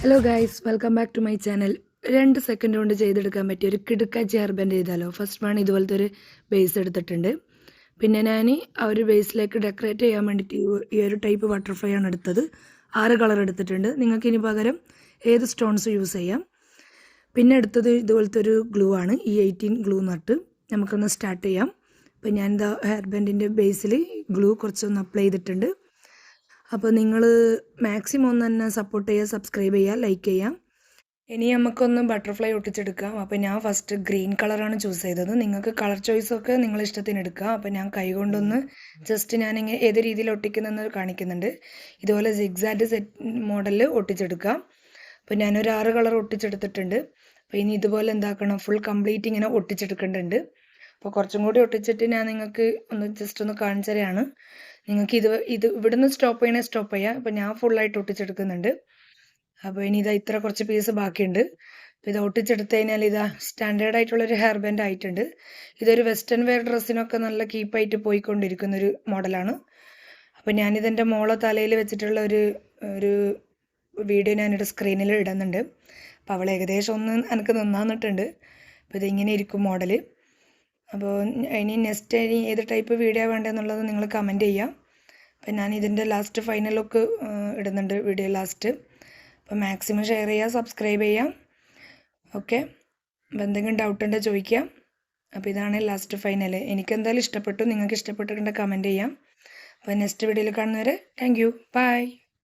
Hello guys, welcome back to my channel. 2 second കൊണ്ട് ചെയ്തെടുക്കാൻ പറ്റിയ ഒരു കിടുക്കാച്ചി ഹെയർ ബാൻഡ് ചെയ്താലോ. ഫസ്റ്റ് വൺ ഇതുപോലത്തെ ഒരു ബേസ് എടുത്തിട്ടുണ്ട്. പിന്നെ ഞാൻ ആ ഒരു ബേസിലേക്ക് ഡെക്കറേറ്റ് ചെയ്യാൻ വേണ്ടിയിട്ട് ഈ ഒരു ടൈപ്പ് ബട്ടർഫ്ലൈ ആണ് എടുത്തത്. 6 കളർ എടുത്തിട്ടുണ്ട്. നിങ്ങൾക്ക് ഇനി പകരം ഏത് സ്റ്റോൺസ് യൂസ് ചെയ്യാം. പിന്നെ എടുത്തത് ഇതുപോലത്തെ ഒരു ഗ്ലൂ ആണ്, E18 ഗ്ലൂ നട്ട്. നമുക്കൊന്ന് സ്റ്റാർട്ട് ചെയ്യാം. അപ്പോൾ ഞാൻ എന്താ ഹെയർ ബാൻഡിൻ്റെ ബേസിൽ ഗ്ലൂ കുറച്ചൊന്ന് അപ്ലൈ ചെയ്തിട്ടുണ്ട്. അപ്പോൾ നിങ്ങൾ മാക്സിമം ഒന്ന് തന്നെ സപ്പോർട്ട് ചെയ്യുക, സബ്സ്ക്രൈബ് ചെയ്യുക, ലൈക്ക് ചെയ്യാം. ഇനി നമുക്കൊന്ന് ബട്ടർഫ്ലൈ ഒട്ടിച്ചെടുക്കാം. അപ്പോൾ ഞാൻ ഫസ്റ്റ് ഗ്രീൻ കളറാണ് ചൂസ് ചെയ്തത്. നിങ്ങൾക്ക് കളർ ചോയ്സൊക്കെ നിങ്ങളുടെ ഇഷ്ടത്തിന് എടുക്കാം. അപ്പോൾ ഞാൻ കൈ കൊണ്ടൊന്ന് ജസ്റ്റ് ഞാനിങ്ങനെ ഏത് രീതിയിൽ ഒട്ടിക്കുന്നതെന്ന് കാണിക്കുന്നുണ്ട്. ഇതുപോലെ സിഗ്സാറ്റ് സെറ്റ് മോഡലിൽ ഒട്ടിച്ചെടുക്കാം. അപ്പോൾ ഞാനൊരു 6 കളർ ഒട്ടിച്ചെടുത്തിട്ടുണ്ട്. അപ്പോൾ ഇനി ഇതുപോലെ എന്താക്കണം, ഫുൾ കംപ്ലീറ്റ് ഇങ്ങനെ ഒട്ടിച്ചെടുക്കേണ്ടതുണ്ട്. അപ്പോൾ കുറച്ചും കൂടി ഒട്ടിച്ചിട്ട് ഞാൻ നിങ്ങൾക്ക് ജസ്റ്റ് ഒന്ന് കാണിച്ചു തരാണ്. നിങ്ങൾക്ക് ഇത് ഇവിടുന്ന് സ്റ്റോപ്പ് ചെയ്യാം. അപ്പോൾ ഞാൻ ഫുള്ളായിട്ട് ഒട്ടിച്ചെടുക്കുന്നുണ്ട്. അപ്പോൾ ഇനി ഇത്ര കുറച്ച് പീസ് ബാക്കിയുണ്ട്. അപ്പോൾ ഇത് ഒട്ടിച്ചെടുത്ത് കഴിഞ്ഞാൽ സ്റ്റാൻഡേർഡ് ആയിട്ടുള്ളൊരു ഹെയർ ബാൻഡ് ആയിട്ടുണ്ട്. ഇതൊരു വെസ്റ്റേൺ വെയർ ഡ്രസ്സിനൊക്കെ നല്ല കീപ്പായിട്ട് പോയിക്കൊണ്ടിരിക്കുന്നൊരു മോഡലാണ്. അപ്പോൾ ഞാനിതെൻ്റെ മോളെ തലയിൽ വെച്ചിട്ടുള്ള ഒരു വീഡിയോ ഞാനിവിടെ സ്ക്രീനിൽ ഇടുന്നുണ്ട്. അപ്പോൾ അവൾ ഏകദേശം ഒന്ന് എനിക്ക് നിന്നിട്ടുണ്ട്. അപ്പോൾ ഇതിങ്ങനെ ഇരിക്കും മോഡൽ. അപ്പോൾ ഇനി നെക്സ്റ്റ് ഏത് ടൈപ്പ് വീഡിയോ വേണ്ടതെന്നുള്ളത് നിങ്ങൾ കമൻറ്റ് ചെയ്യാം. അപ്പോൾ ഞാൻ ഇതിൻ്റെ ലാസ്റ്റ് ഫൈനൽ ലുക്ക് ഇടുന്നുണ്ട് വീഡിയോ ലാസ്റ്റ്. അപ്പോൾ മാക്സിമം ഷെയർ ചെയ്യുക, സബ്സ്ക്രൈബ് ചെയ്യാം. ഓക്കെ, അപ്പോൾ എന്തെങ്കിലും ഡൗട്ട് ഉണ്ടെങ്കിൽ ചോദിക്കാം. അപ്പോൾ ഇതാണ് ലാസ്റ്റ് ഫൈനൽ. എനിക്കെന്തായാലും ഇഷ്ടപ്പെട്ടു. നിങ്ങൾക്ക് ഇഷ്ടപ്പെട്ടിട്ടുണ്ടെങ്കിൽ കമൻറ്റ് ചെയ്യാം. അപ്പോൾ നെക്സ്റ്റ് വീഡിയോയിൽ കാണുന്നവരെ താങ്ക് യു, ബൈ.